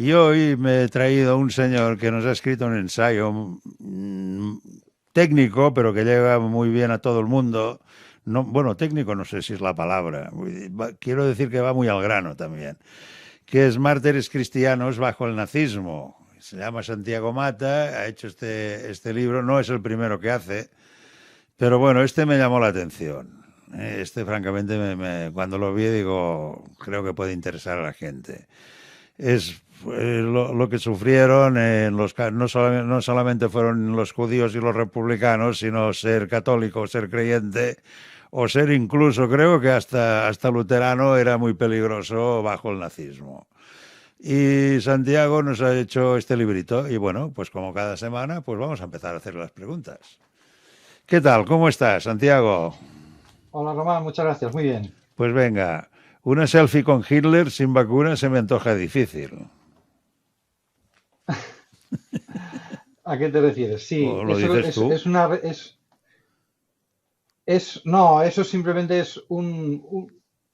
Y hoy me he traído un señor que nos ha escrito un ensayo técnico, pero que llega muy bien a todo el mundo. No, bueno, técnico no sé si es la palabra. Quiero decir que va muy al grano también. Que es Mártires Cristianos bajo el nazismo. Se llama Santiago Mata, ha hecho este libro, no es el primero que hace, pero bueno, este me llamó la atención. Este, francamente, cuando lo vi, digo, creo que puede interesar a la gente. Es lo que sufrieron no solamente fueron los judíos y los republicanos, sino ser católico, ser creyente o ser incluso, creo que hasta luterano era muy peligroso bajo el nazismo. Y Santiago nos ha hecho este librito y bueno, pues como cada semana, pues vamos a empezar a hacer las preguntas. ¿Qué tal? ¿Cómo estás, Santiago? Hola Román, muchas gracias, muy bien. Pues venga, una selfie con Hitler sin vacuna se me antoja difícil. ¿A qué te refieres? Sí, ¿O lo eso dices tú? es una no, eso simplemente es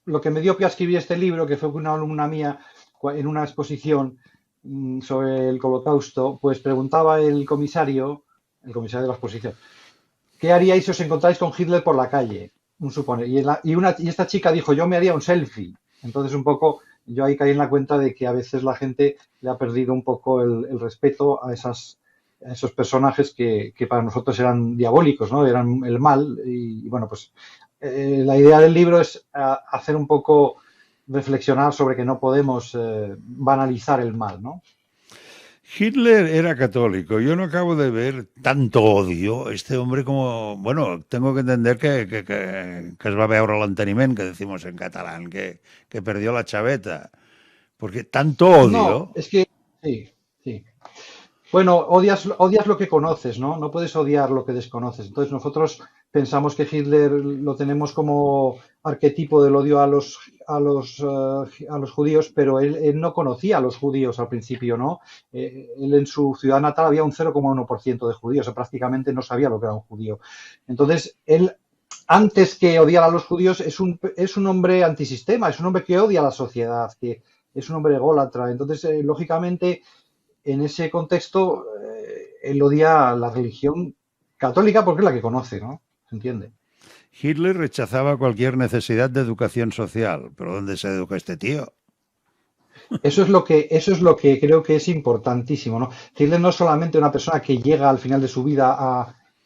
lo que me dio pie a escribir este libro, que fue una alumna mía en una exposición sobre el Holocausto, pues preguntaba el comisario de la exposición, ¿qué haríais si os encontráis con Hitler por la calle? Un suponer. Y esta chica dijo, yo me haría un selfie. Entonces, un poco, yo ahí caí en la cuenta de que a veces la gente le ha perdido un poco el respeto a esos personajes que para nosotros eran diabólicos, ¿no? Eran el mal. Y bueno, pues la idea del libro es hacer un poco reflexionar sobre que no podemos banalizar el mal, ¿no? Hitler era católico. Yo no acabo de ver tanto odio. Este hombre como... Bueno, tengo que entender que es va veure l'enteniment, que decimos en catalán, que perdió la chaveta. Porque tanto No, odio... es que sí, sí. Bueno, odias lo que conoces, ¿no? No puedes odiar lo que desconoces. Entonces nosotros pensamos que Hitler lo tenemos como arquetipo del odio a los judíos, pero él no conocía a los judíos al principio, ¿no? Él en su ciudad natal había un 0,1% de judíos, o sea, prácticamente no sabía lo que era un judío. Entonces, él, antes que odiar a los judíos, es un hombre antisistema, es un hombre que odia a la sociedad, que es un hombre ególatra. Entonces, lógicamente en ese contexto, él odia la religión católica porque es la que conoce, ¿no? ¿Se entiende? Hitler rechazaba cualquier necesidad de educación social. ¿Pero dónde se educa este tío? Eso es lo que creo que es importantísimo, ¿no? Hitler no es solamente una persona que llega al final de su vida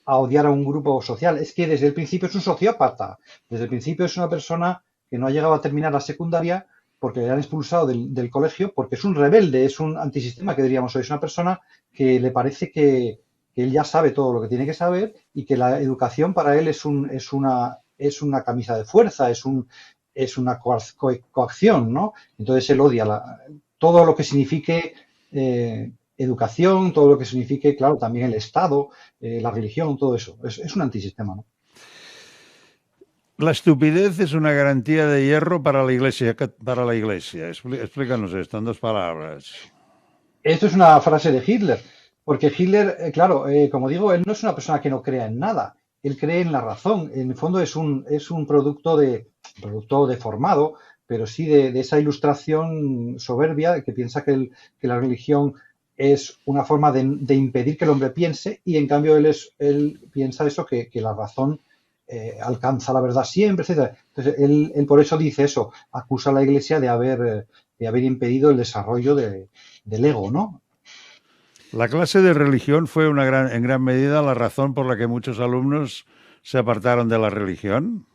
a odiar a un grupo social, es que desde el principio es un sociópata. Desde el principio es una persona que no ha llegado a terminar la secundaria porque le han expulsado del colegio, porque es un rebelde, es un antisistema que diríamos hoy. Es una persona que le parece que él ya sabe todo lo que tiene que saber y que la educación para él es una camisa de fuerza, es una coacción, ¿no? Entonces él odia todo lo que signifique educación, todo lo que signifique, claro, también el Estado, la religión, todo eso. Es un antisistema, ¿no? La estupidez es una garantía de hierro para la iglesia. Para la iglesia. Explícanos esto en dos palabras. Esto es una frase de Hitler, porque Hitler, claro, como digo, él no es una persona que no crea en nada, él cree en la razón. En el fondo es un producto deformado, pero sí de esa ilustración soberbia que piensa que la religión es una forma de impedir que el hombre piense y en cambio él piensa eso, que la razón alcanza la verdad siempre, etcétera. Entonces él por eso dice eso, acusa a la Iglesia de haber impedido el desarrollo del ego, ¿no? La clase de religión fue en gran medida la razón por la que muchos alumnos se apartaron de la religión.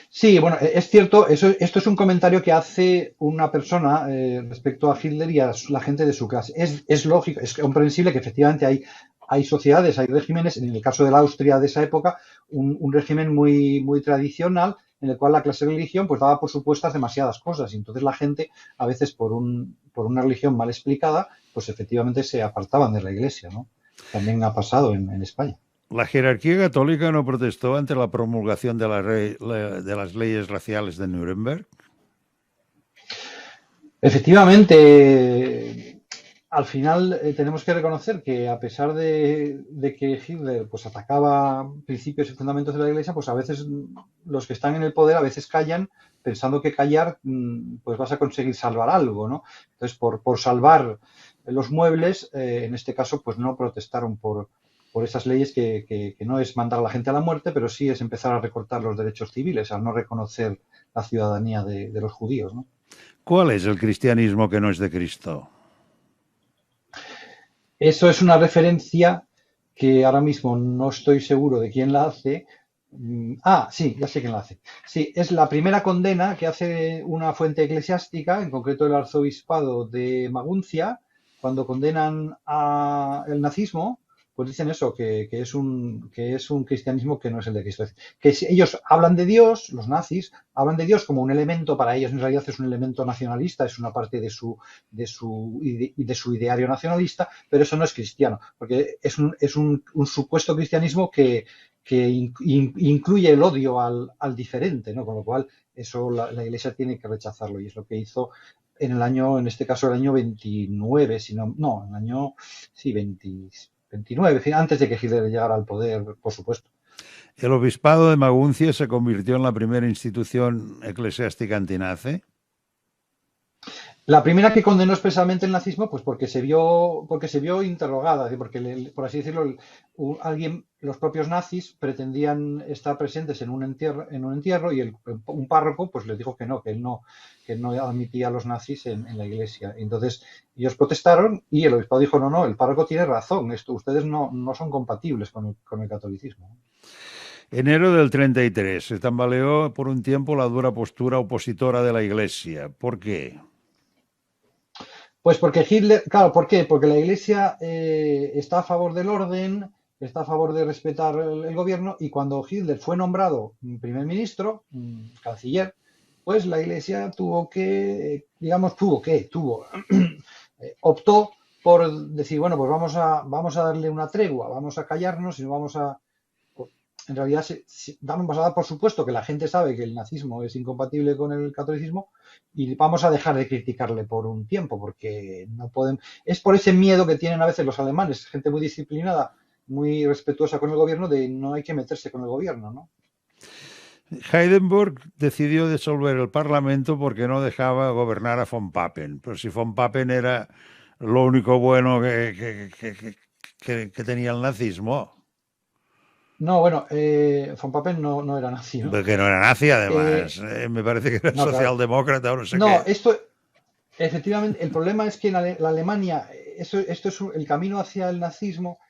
Sí, bueno, es cierto, esto es un comentario que hace una persona respecto a Hitler y a la gente de su clase. Es lógico, es comprensible que efectivamente hay sociedades, hay regímenes, en el caso de la Austria de esa época, un régimen muy tradicional en el cual la clase de religión pues daba por supuestas demasiadas cosas y entonces la gente a veces por una religión mal explicada pues efectivamente se apartaban de la iglesia, ¿no? También ha pasado en España. La jerarquía católica no protestó ante la promulgación de las leyes raciales de Nuremberg. Efectivamente, al final tenemos que reconocer que a pesar de que Hitler pues atacaba principios y fundamentos de la Iglesia, pues a veces los que están en el poder a veces callan pensando que callar pues vas a conseguir salvar algo, ¿no? Entonces, por salvar los muebles, en este caso, pues no protestaron por esas leyes que no es mandar a la gente a la muerte, pero sí es empezar a recortar los derechos civiles al no reconocer la ciudadanía de los judíos, ¿no? ¿Cuál es el cristianismo que no es de Cristo? Eso es una referencia que ahora mismo no estoy seguro de quién la hace. Sí, ya sé quién la hace. Sí, es la primera condena que hace una fuente eclesiástica, en concreto el arzobispado de Maguncia, cuando condenan el nazismo, pues dicen eso, que es un cristianismo que no es el de Cristo. Que si ellos hablan de Dios, los nazis, hablan de Dios como un elemento, para ellos en realidad es un elemento nacionalista, es una parte de su ideario nacionalista, pero eso no es cristiano, porque es un supuesto cristianismo que incluye el odio al diferente, ¿no? Con lo cual, eso la Iglesia tiene que rechazarlo, y es lo que hizo en el año, en este caso, el año 29, si no, en el año, sí, 29, antes de que Hitler llegara al poder, por supuesto. ¿El obispado de Maguncia se convirtió en la primera institución eclesiástica antinazi? La primera que condenó expresamente el nazismo, pues porque se vio interrogada, porque por así decirlo, los propios nazis pretendían estar presentes en un entierro, y un párroco pues les dijo que no admitía a los nazis en la iglesia. Entonces ellos protestaron y el obispado dijo, no, el párroco tiene razón, ustedes no son compatibles con el catolicismo. Enero del 33 se tambaleó por un tiempo la dura postura opositora de la Iglesia. ¿Por qué? Pues porque Hitler, claro, ¿por qué? Porque la Iglesia está a favor del orden, está a favor de respetar el gobierno, y cuando Hitler fue nombrado primer ministro, canciller, pues la Iglesia optó por decir, bueno, pues vamos a darle una tregua, vamos a callarnos y no vamos a, en realidad vamos a dar por supuesto que la gente sabe que el nazismo es incompatible con el catolicismo, y vamos a dejar de criticarle por un tiempo, porque no pueden. Es por ese miedo que tienen a veces los alemanes, gente muy disciplinada, muy respetuosa con el gobierno, de no hay que meterse con el gobierno, ¿no? Hindenburg decidió disolver el Parlamento porque no dejaba gobernar a von Papen. Pero si von Papen era lo único bueno que tenía el nazismo. No, bueno, Von Papen no era nazi, ¿no? Que no era nazi, Eh, además. Me parece que era no, claro. socialdemócrata o no sé No, qué. efectivamente, el problema es que en la Alemania, esto es el camino hacia el nazismo,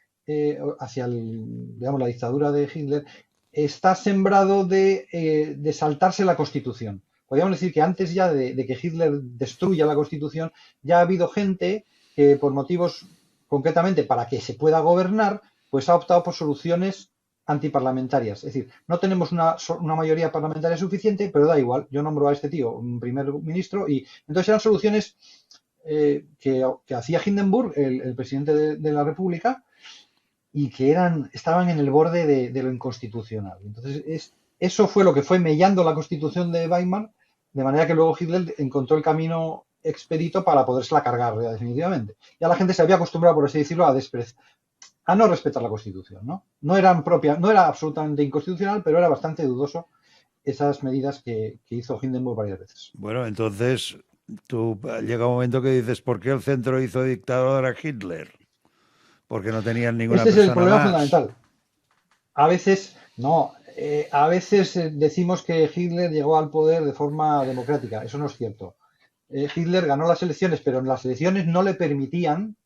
hacia digamos, la dictadura de Hitler, está sembrado de saltarse la Constitución. Podríamos decir que antes ya de que Hitler destruya la Constitución, ya ha habido gente que por motivos, concretamente para que se pueda gobernar, pues ha optado por soluciones antiparlamentarias. Es decir, no tenemos una mayoría parlamentaria suficiente, pero da igual, yo nombro a este tío un primer ministro, y entonces eran soluciones que hacía Hindenburg, el presidente de la República, y que estaban en el borde de lo inconstitucional. Entonces, eso fue lo que fue mellando la Constitución de Weimar, de manera que luego Hitler encontró el camino expedito para podérsela cargar ya, definitivamente. Ya la gente se había acostumbrado, por así decirlo, a no respetar la Constitución, ¿no? No era absolutamente inconstitucional, pero era bastante dudoso esas medidas que hizo Hindenburg varias veces. Bueno, entonces llega un momento que dices, ¿por qué el centro hizo dictador a Hitler? Porque no tenían ninguna Este es el persona problema más. fundamental. A veces, no, a veces decimos que Hitler llegó al poder de forma democrática. Eso no es cierto. Hitler ganó las elecciones, pero en las elecciones no le permitían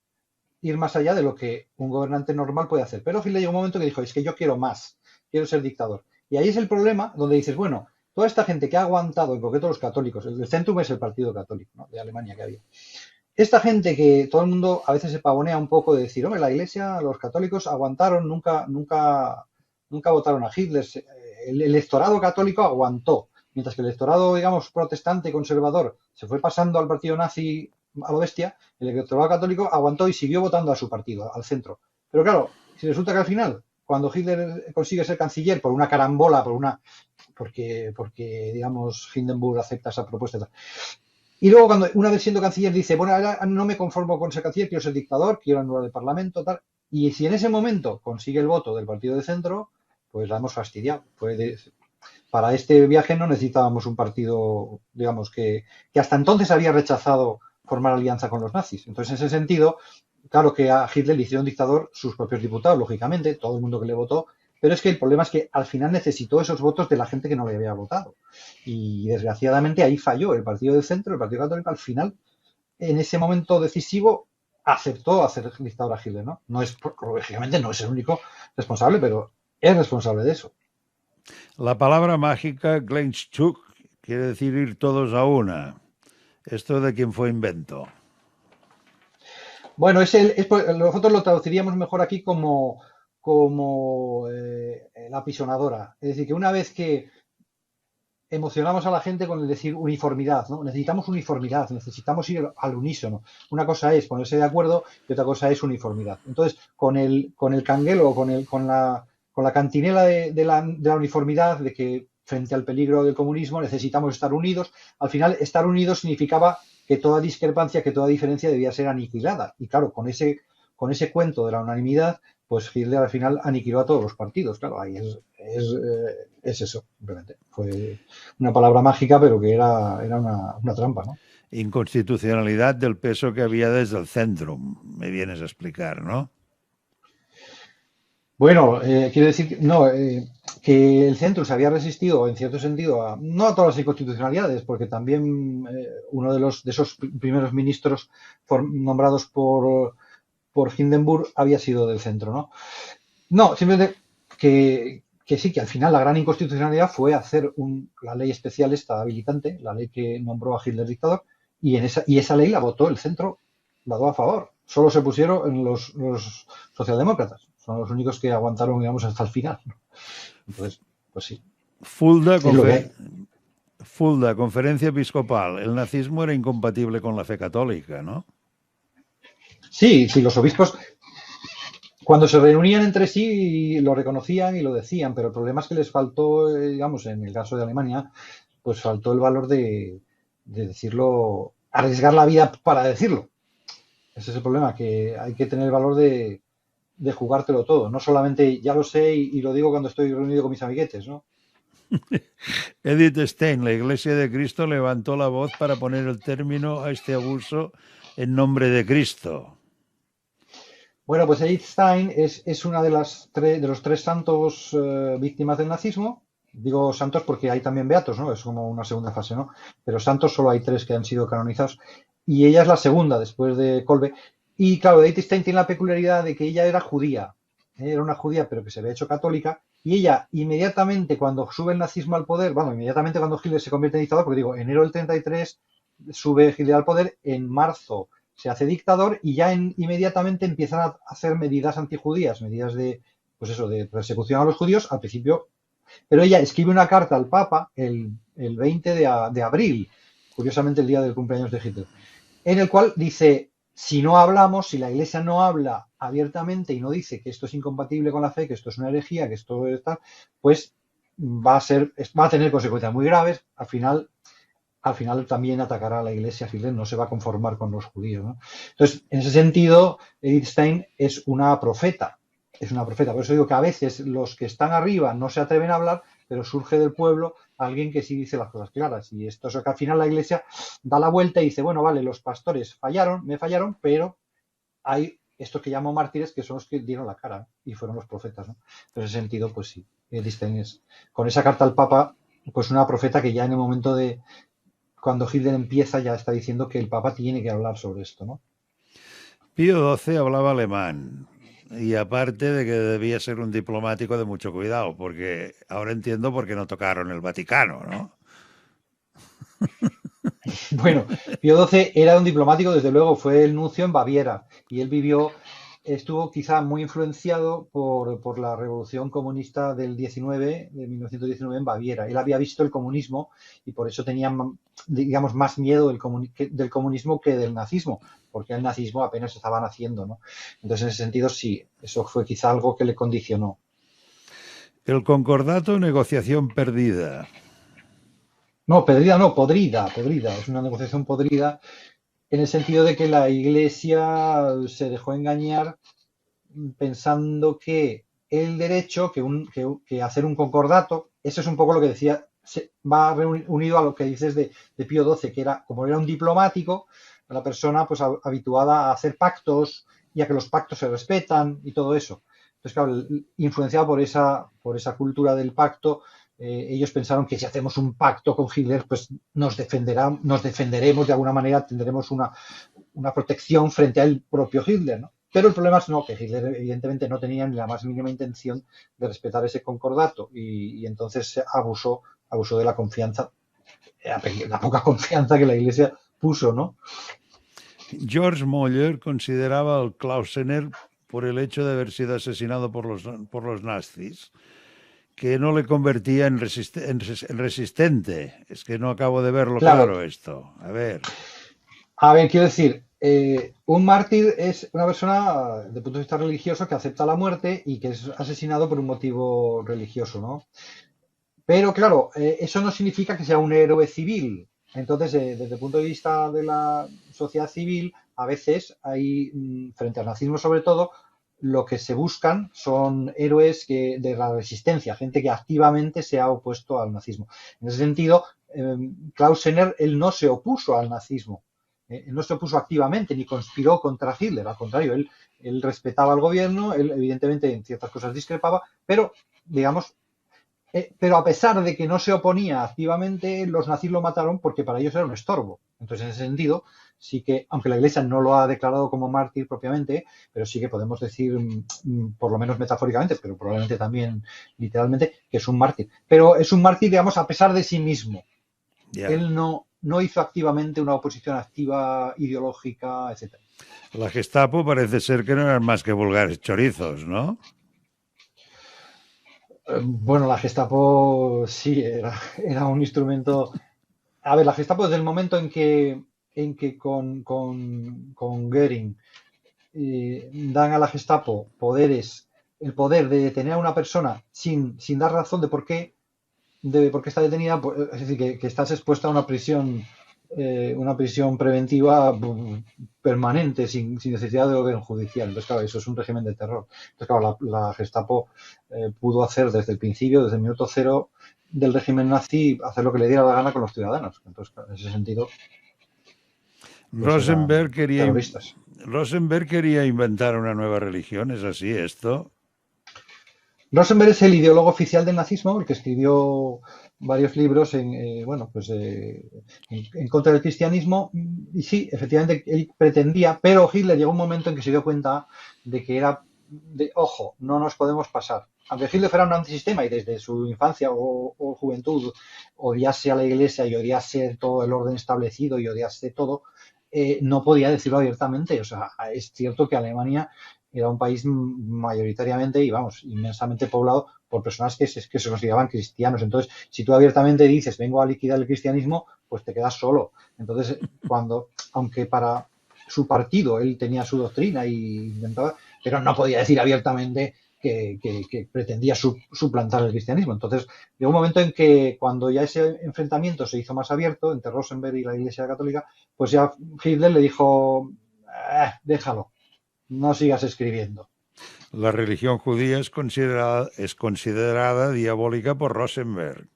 ir más allá de lo que un gobernante normal puede hacer. Pero Hitler llegó un momento que dijo, es que yo quiero más, quiero ser dictador. Y ahí es el problema donde dices, bueno, toda esta gente que ha aguantado, en concreto los católicos, el Centrum es el partido católico, ¿no?, de Alemania que había. Esta gente que todo el mundo a veces se pavonea un poco de decir, hombre, la Iglesia, los católicos aguantaron, nunca votaron a Hitler. El electorado católico aguantó, mientras que el electorado, digamos, protestante conservador se fue pasando al partido nazi a lo bestia. El electorado católico aguantó y siguió votando a su partido, al centro. Pero claro, si resulta que al final, cuando Hitler consigue ser canciller por una carambola, porque digamos, Hindenburg acepta esa propuesta, Y luego, cuando una vez siendo canciller, dice, bueno, ahora no me conformo con ser canciller, quiero ser dictador, quiero anular el Parlamento, tal. Y si en ese momento consigue el voto del partido de centro, pues la hemos fastidiado. Para este viaje no necesitábamos un partido, digamos, que hasta entonces había rechazado formar alianza con los nazis. Entonces, en ese sentido, claro que a Hitler le hicieron dictador sus propios diputados, lógicamente, todo el mundo que le votó, pero es que el problema es que al final necesitó esos votos de la gente que no le había votado. Y desgraciadamente ahí falló el partido del centro, el partido católico, al final, en ese momento decisivo, aceptó hacer dictador a Hitler, ¿no? No es, lógicamente no es el único responsable, pero es responsable de eso. La palabra mágica Gleichschuk quiere decir ir todos a una. ¿Esto de quién fue invento? Bueno, nosotros lo traduciríamos mejor aquí como la apisonadora. Es decir, que una vez que emocionamos a la gente con el decir uniformidad, ¿no? Necesitamos uniformidad, necesitamos ir al unísono. Una cosa es ponerse de acuerdo y otra cosa es uniformidad. Entonces, con el canguelo, con la cantinela de la uniformidad, de que frente al peligro del comunismo necesitamos estar unidos, al final estar unidos significaba que toda discrepancia, que toda diferencia debía ser aniquilada. Y claro, con ese cuento de la unanimidad, pues Hitler al final aniquiló a todos los partidos. Claro, ahí es eso, simplemente. Fue una palabra mágica, pero que era una trampa, ¿no? Inconstitucionalidad del peso que había desde el centro, me vienes a explicar, ¿no? Bueno, quiero decir que el centro se había resistido, en cierto sentido, no a todas las inconstitucionalidades, porque también uno de esos primeros ministros nombrados por Hindenburg había sido del centro, ¿no? No, simplemente que sí, que al final la gran inconstitucionalidad fue hacer la ley especial esta habilitante, la ley que nombró a Hitler dictador, y esa ley la votó el centro, la votó a favor. Solo se pusieron en los socialdemócratas. Son los únicos que aguantaron, digamos, hasta el final, ¿no? Entonces, pues sí, Fulda, es lo que hay. Fulda, conferencia episcopal. El nazismo era incompatible con la fe católica, ¿no? Sí, sí, los obispos, cuando se reunían entre sí, lo reconocían y lo decían, pero el problema es que les faltó, digamos, en el caso de Alemania, pues faltó el valor de decirlo, arriesgar la vida para decirlo. Ese es el problema, que hay que tener el valor de jugártelo todo. No solamente ya lo sé y lo digo cuando estoy reunido con mis amiguetes, ¿no? Edith Stein, la Iglesia de Cristo levantó la voz para poner el término a este abuso en nombre de Cristo. Bueno, pues Edith Stein es una de los tres santos víctimas del nazismo. Digo santos porque hay también beatos, ¿no? Es como una segunda fase, ¿no? Pero santos solo hay tres que han sido canonizados. Y ella es la segunda, después de Kolbe. Y claro, Edith Stein tiene la peculiaridad de que ella era judía. Era una judía, pero que se había hecho católica. Y ella, inmediatamente cuando sube el nazismo al poder, bueno, inmediatamente cuando Hitler se convierte en dictador, porque digo, enero del 33 sube Hitler al poder, en marzo se hace dictador y ya inmediatamente empiezan a hacer medidas antijudías, medidas pues eso, de persecución a los judíos, al principio. Pero ella escribe una carta al Papa el 20 de abril, curiosamente el día del cumpleaños de Hitler, en el cual dice, si no hablamos, si la Iglesia no habla abiertamente y no dice que esto es incompatible con la fe, que esto es una herejía, que esto está, pues va a tener consecuencias muy graves. Al final también atacará a la Iglesia. Hitler no se va a conformar con los judíos, ¿no? Entonces, en ese sentido, Edith Stein es una profeta. Es una profeta. Por eso digo que a veces los que están arriba no se atreven a hablar, pero surge del pueblo alguien que sí dice las cosas claras. Y esto es que al final la Iglesia da la vuelta y dice, bueno, vale, los pastores me fallaron, pero hay estos que llamo mártires que son los que dieron la cara, ¿no? Y fueron los profetas, ¿no? En ese sentido, pues sí, Edith Stein es, con esa carta al Papa, pues una profeta que ya en el momento cuando Hitler empieza ya está diciendo que el Papa tiene que hablar sobre esto, ¿no? Pío XII hablaba alemán y aparte de que debía ser un diplomático de mucho cuidado, porque ahora entiendo por qué no tocaron el Vaticano, ¿no? Bueno, Pío XII era un diplomático, desde luego, fue el nuncio en Baviera y él estuvo quizá muy influenciado por la revolución comunista de 1919 en Baviera. Él había visto el comunismo y por eso tenía, digamos, más miedo del comunismo que del nazismo, porque el nazismo apenas estaba naciendo, ¿no? Entonces, en ese sentido, sí, eso fue quizá algo que le condicionó. El concordato, negociación perdida. No, pedrida no, podrida. Es una negociación podrida en el sentido de que la Iglesia se dejó engañar pensando que el derecho, que hacer un concordato, eso es un poco lo que decía, va unido a lo que dices de Pío XII, que era, como era un diplomático, la persona pues habituada a hacer pactos y a que los pactos se respetan y todo eso. Entonces, claro, influenciado por esa cultura del pacto, ellos pensaron que si hacemos un pacto con Hitler, pues nos defenderemos de alguna manera, tendremos una protección frente al propio Hitler, ¿no? Pero el problema es no, que Hitler evidentemente no tenía ni la más mínima intención de respetar ese concordato y entonces abusó de la confianza, la poca confianza que la Iglesia puso, ¿no? George Moller consideraba al Klausener por el hecho de haber sido asesinado por los nazis, que no le convertía en resistente. Es que no acabo de verlo Claro, claro esto. A ver. a ver, quiero decir, un mártir es una persona, de punto de vista religioso, que acepta la muerte y que es asesinado por un motivo religioso, ¿no? Pero claro, eso no significa que sea un héroe civil. Entonces, desde el punto de vista de la sociedad civil, a veces hay, frente al nazismo sobre todo, lo que se buscan son héroes de la resistencia, gente que activamente se ha opuesto al nazismo. En ese sentido, Klaus Senner, él no se opuso al nazismo, él no se opuso activamente ni conspiró contra Hitler, al contrario, él respetaba al gobierno, él evidentemente en ciertas cosas discrepaba, pero digamos, pero a pesar de que no se oponía activamente, los nazis lo mataron porque para ellos era un estorbo. Entonces, en ese sentido, sí que, aunque la Iglesia no lo ha declarado como mártir propiamente, pero sí que podemos decir, por lo menos metafóricamente, pero probablemente también literalmente, que es un mártir. Pero es un mártir, digamos, a pesar de sí mismo. Ya. Él no hizo activamente una oposición activa, ideológica, etcétera. La Gestapo parece ser que no eran más que vulgares chorizos, ¿no? Bueno, la Gestapo sí era un instrumento. A ver, la Gestapo desde el momento en que con Goering dan a la Gestapo el poder de detener a una persona sin dar razón de por qué está detenida, pues, es decir, que estás expuesta a una prisión preventiva permanente, sin necesidad de orden judicial. Entonces, claro, eso es un régimen de terror. Entonces, claro, la Gestapo pudo hacer desde el principio, desde el minuto cero del régimen nazi, hacer lo que le diera la gana con los ciudadanos. Entonces, claro, en ese sentido, pues Rosenberg eran quería, terroristas. Rosenberg quería inventar una nueva religión, ¿es así esto? Rosenberg es el ideólogo oficial del nazismo, el que escribió varios libros bueno, pues, en contra del cristianismo. Y sí, efectivamente, él pretendía, pero Hitler llegó un momento en que se dio cuenta de que ojo, no nos podemos pasar. Aunque Hitler fuera un antisistema y desde su infancia o juventud odiase a la iglesia y odiase todo el orden establecido y odiase todo, no podía decirlo abiertamente. O sea, es cierto que Alemania era un país mayoritariamente y, vamos, inmensamente poblado por personas que se consideraban cristianos. Entonces, si tú abiertamente dices, vengo a liquidar el cristianismo, pues te quedas solo. Entonces, aunque para su partido él tenía su doctrina y intentaba, pero no podía decir abiertamente que pretendía suplantar el cristianismo. Entonces, llegó un momento en que cuando ya ese enfrentamiento se hizo más abierto entre Rosenberg y la Iglesia Católica, pues ya Hitler le dijo, déjalo, no sigas escribiendo. La religión judía es considerada diabólica por Rosenberg.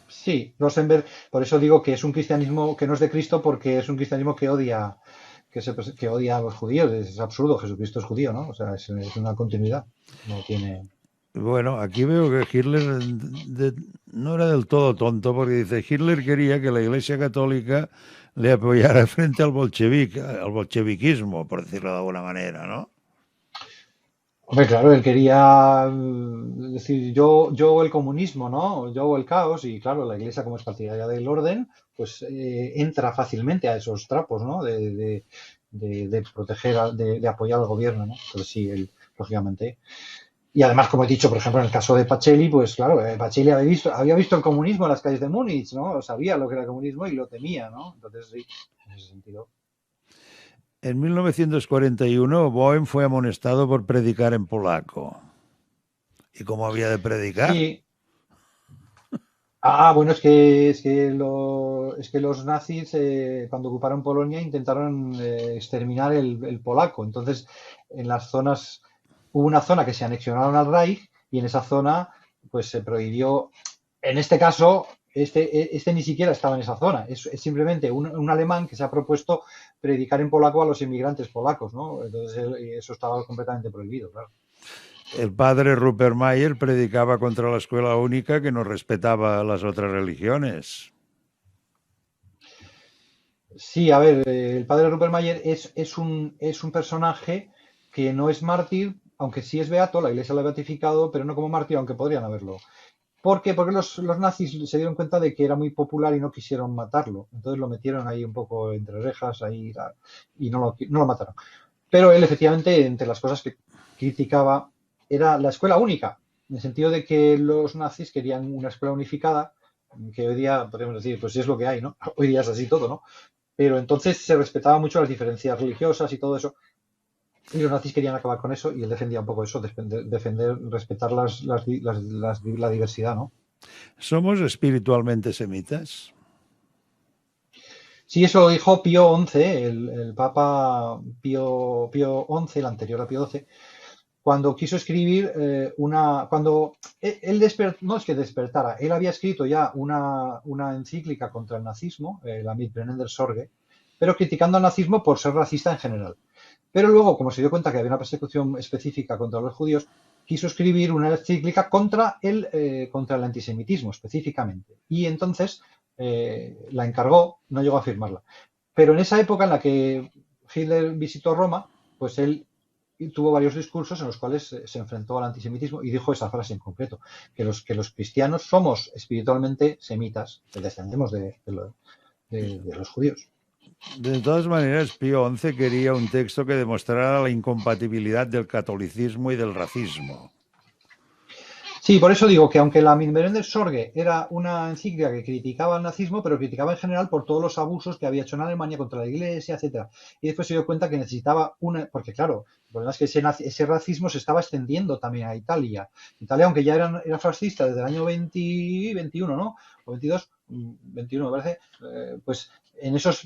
Sí, Rosenberg, por eso digo que es un cristianismo que no es de Cristo, porque es un cristianismo que odia a los judíos. Es absurdo, Jesucristo es judío, ¿no? O sea, es una continuidad. No tiene. Bueno, aquí veo que Hitler no era del todo tonto porque dice, Hitler quería que la Iglesia Católica le apoyara frente al bolcheviquismo, por decirlo de alguna manera, ¿no? Hombre, claro, él quería decir yo el comunismo, ¿no? Yo el caos, y claro, la Iglesia, como es partidaria del orden, pues entra fácilmente a esos trapos, ¿no? De proteger, de apoyar al gobierno, ¿no? Entonces sí, él, lógicamente. Y además, como he dicho, por ejemplo, en el caso de Pacelli, pues claro, Pacelli había visto el comunismo en las calles de Múnich, ¿no? Sabía lo que era el comunismo y lo temía, ¿no? Entonces sí, en ese sentido. En 1941, Boehm fue amonestado por predicar en polaco. ¿Y cómo había de predicar? Sí, Bueno, es que los nazis cuando ocuparon Polonia intentaron exterminar el polaco. Entonces, en las zonas, hubo una zona que se anexionaron al Reich y en esa zona pues se prohibió, en este caso, este ni siquiera estaba en esa zona. Es simplemente un alemán que se ha propuesto predicar en polaco a los inmigrantes polacos, ¿no? Entonces, eso estaba completamente prohibido, claro. El padre Rupert Mayer predicaba contra la escuela única que no respetaba las otras religiones. Sí, a ver, el padre de Rupert Mayer es un personaje que no es mártir, aunque sí es beato, la iglesia lo ha beatificado, pero no como mártir, aunque podrían haberlo. ¿Por qué? Porque los nazis se dieron cuenta de que era muy popular y no quisieron matarlo. Entonces lo metieron ahí un poco entre rejas ahí, y no lo mataron. Pero él, efectivamente, entre las cosas que criticaba, era la escuela única, en el sentido de que los nazis querían una escuela unificada, que hoy día podemos decir, pues sí es lo que hay, ¿no? Hoy día es así todo, ¿no? Pero entonces se respetaba mucho las diferencias religiosas y todo eso. Y los nazis querían acabar con eso y él defendía un poco eso, defender respetar la diversidad, ¿no? ¿Somos espiritualmente semitas? Sí, eso lo dijo Pío XI, el Papa Pío XI, el anterior a Pío XII, cuando quiso escribir cuando él no es que despertara, él había escrito ya una encíclica contra el nazismo, la Mitbrennender Sorge, pero criticando al nazismo por ser racista en general. Pero luego, como se dio cuenta que había una persecución específica contra los judíos, quiso escribir una encíclica contra el antisemitismo específicamente. Y entonces la encargó, no llegó a firmarla. Pero en esa época en la que Hitler visitó Roma, pues él tuvo varios discursos en los cuales se enfrentó al antisemitismo y dijo esa frase en concreto, que los cristianos somos espiritualmente semitas, que descendemos de los judíos. De todas maneras, Pío XI quería un texto que demostrara la incompatibilidad del catolicismo y del racismo. Sí, por eso digo que aunque la Minberender Sorge era una encíclica que criticaba al nazismo, pero criticaba en general por todos los abusos que había hecho en Alemania contra la iglesia, etcétera. Y después se dio cuenta que necesitaba una, porque claro, el problema es que ese racismo se estaba extendiendo también a Italia. Italia, aunque ya era fascista desde el año 20, 21, ¿no? O 22, 21 me parece, pues en esos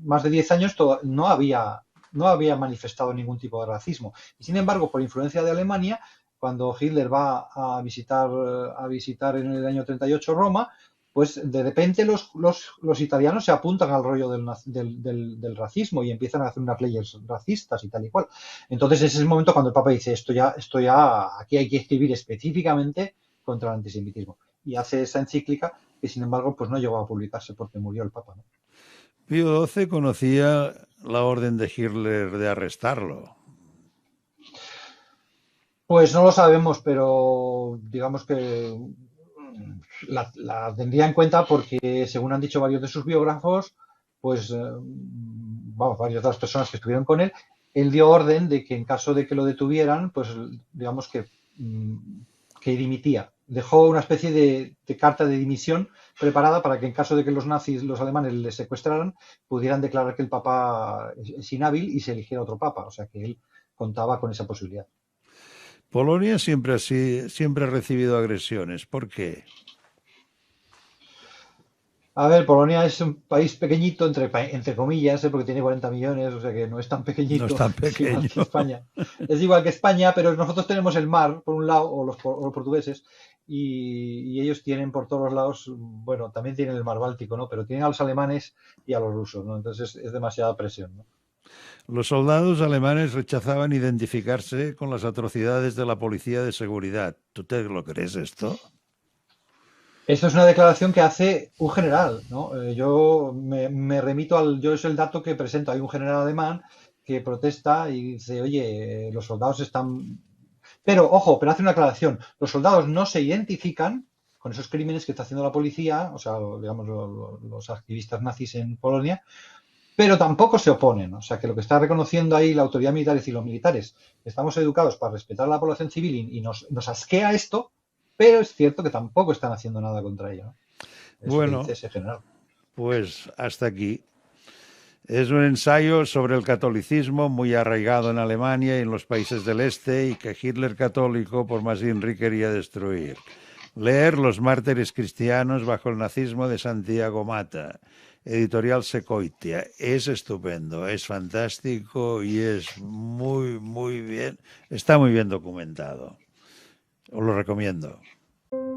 más de 10 años no había manifestado ningún tipo de racismo. Y sin embargo, por influencia de Alemania, cuando Hitler va a visitar en el año 38 Roma, pues de repente los italianos se apuntan al rollo del racismo y empiezan a hacer unas leyes racistas y tal y cual. Entonces ese es el momento cuando el Papa dice, esto ya, aquí hay que escribir específicamente contra el antisemitismo. Y hace esa encíclica que sin embargo pues no llegó a publicarse porque murió el Papa, ¿no? Pío XII conocía la orden de Hitler de arrestarlo. Pues no lo sabemos, pero digamos que la tendría en cuenta porque, según han dicho varios de sus biógrafos, pues, vamos, varias de las personas que estuvieron con él dio orden de que en caso de que lo detuvieran, pues digamos que dimitía. Dejó una especie de carta de dimisión preparada para que en caso de que los nazis, los alemanes, le secuestraran, pudieran declarar que el papa es inhábil y se eligiera otro papa. O sea que él contaba con esa posibilidad. Polonia siempre ha recibido agresiones. ¿Por qué? A ver, Polonia es un país pequeñito, entre comillas, porque tiene 40 millones, o sea que no es tan No es pequeñito, tan es igual pequeño. que España. Es igual que España, pero nosotros tenemos el mar, por un lado, o los portugueses, y ellos tienen por todos los lados, bueno, también tienen el mar Báltico, ¿no? Pero tienen a los alemanes y a los rusos, ¿no? Entonces es demasiada presión, ¿no? Los soldados alemanes rechazaban identificarse con las atrocidades de la policía de seguridad. ¿Tú te lo crees esto? Esto es una declaración que hace un general, ¿no? Yo me remito yo es el dato que presento. Hay un general alemán que protesta y dice, oye, los soldados están. Pero, ojo, pero hace una aclaración. Los soldados no se identifican con esos crímenes que está haciendo la policía, o sea, digamos, los activistas nazis en Polonia, pero tampoco se oponen. O sea, que lo que está reconociendo ahí la autoridad militar es decir, los militares estamos educados para respetar a la población civil y nos asquea esto, pero es cierto que tampoco están haciendo nada contra ello, ¿no? Es lo que dice Bueno, ese general. pues hasta aquí. Es un ensayo sobre el catolicismo muy arraigado en Alemania y en los países del este y que Hitler católico por más bien quería destruir. leer Los mártires cristianos bajo el nazismo de Santiago Mata, editorial Secoitia. Es estupendo, es fantástico y es muy bien, está muy bien documentado. Os lo recomiendo.